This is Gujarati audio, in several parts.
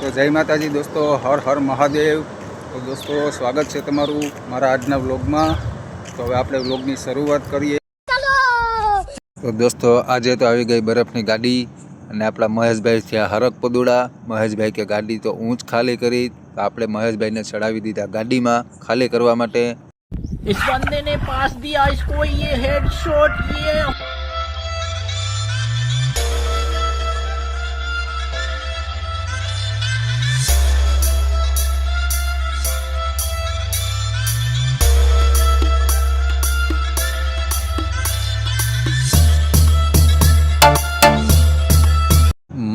તો જય માતાજી દોસ્તો, હર હર મહાદેવ। તો દોસ્તો સ્વાગત છે તમારું મારા આજના વ્લોગમાં। તો હવે આપણે વ્લોગની શરૂઆત કરીએ। તો દોસ્તો આજે તો આવી ગઈ બરફની ગાડી અને આપણા મહેશભાઈ થયા હરક પદુડા। મહેશભાઈ કે ગાડી તો ઊંચ ખાલી કરી, તો આપણે મહેશભાઈને ચડાવી દીધા ગાડીમાં ખાલી કરવા માટે। इस बंदे ने पास दिया इसको, ये हेडशॉट ये।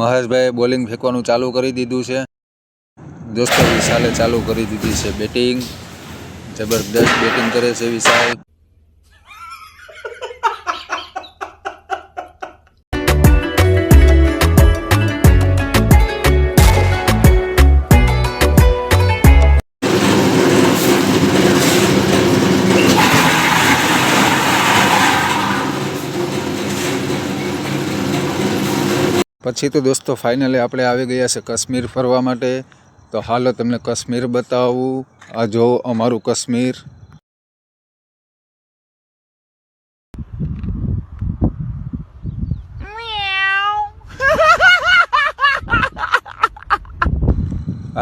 મહેશભાઈએ બોલિંગ ફેંકવાનું ચાલુ કરી દીધું છે દોસ્તો। વિશાલે ચાલુ કરી દીધી છે બેટિંગ, જબરદસ્ત બેટિંગ કરે છે વિશાલ। પછી તો દોસ્તો ફાઇનલી આપણે આવી ગયા છે કાશ્મીર ફરવા માટે। તો હાલો તમને કાશ્મીર બતાવું। આ જો અમારું કાશ્મીર।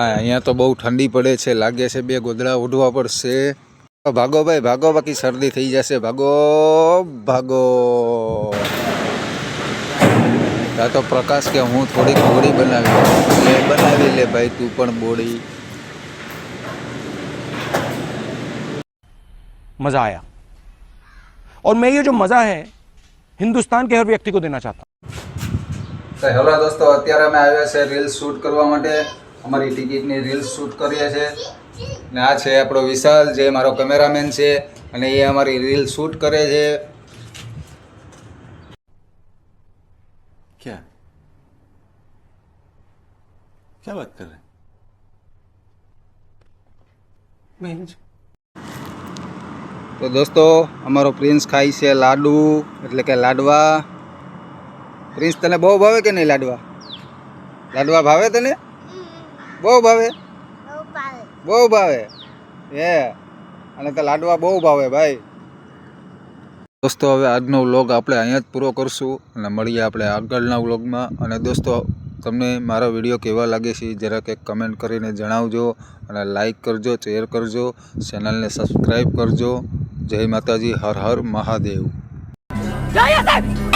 અહીંયા તો બહુ ઠંડી પડે છે, લાગે છે બે ગોદડા ઓઢવા પડશે। ભાગો ભાઈ ભાગો, બાકી શરદી થઈ જશે। ભાગો ભાગો। તો પ્રકાશ કે હું થોડીક બોડી બનાવી લે ભાઈ, તું પણ બોડી। मजा आया और मैं ये जो मजा है हिंदुस्तान के हर व्यक्ति को देना चाहता हूँ। તો હેલો દોસ્તો, અત્યારે અમે આવ્યા છે રીલ્સ શૂટ કરવા માટે। અમારી ટિકિટની રીલ્સ શૂટ કરીએ છીએ ને આ છે આપણો વિશાલ, જે મારો કેમેરામેન છે અને એ અમારી રીલ શૂટ કરે છે। क्या क्या बात कर रहे हैं? તો દોસ્તો અમારો પ્રિન્સ ખાય છે લાડુ, એટલે કે લાડવા। પ્રિન્સ તને બહુ ભાવે કે નહીં લાડવા? લાડવા ભાવે તને? બહુ ભાવે? બહુ ભાવે એ, અને તો લાડવા બહુ ભાવે ભાઈ। દોસ્તો હવે આજનો વ્લોગ આપણે અહીંયા જ પૂરો કરશું અને મળીએ આપણે આગળના વ્લોગમાં। અને દોસ્તો તમને મારો વિડીયો કેવા લાગે છે જરાક એક કમેન્ટ કરીને જણાવજો અને લાઈક કરજો, શેર કરજો, ચેનલને સબસ્ક્રાઈબ કરજો। જય માતાજી, હર હર મહાદેવ।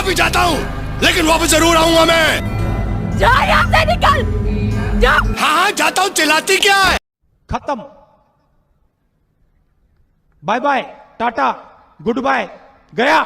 अभी जाता हूँ लेकिन वापस जरूर आऊंगा मैं। जा यहाँ से निकल, जा। हाँ हाँ जाता हूँ, चिल्लाती क्या है? खत्म, bye bye, ta ta, goodbye, गया।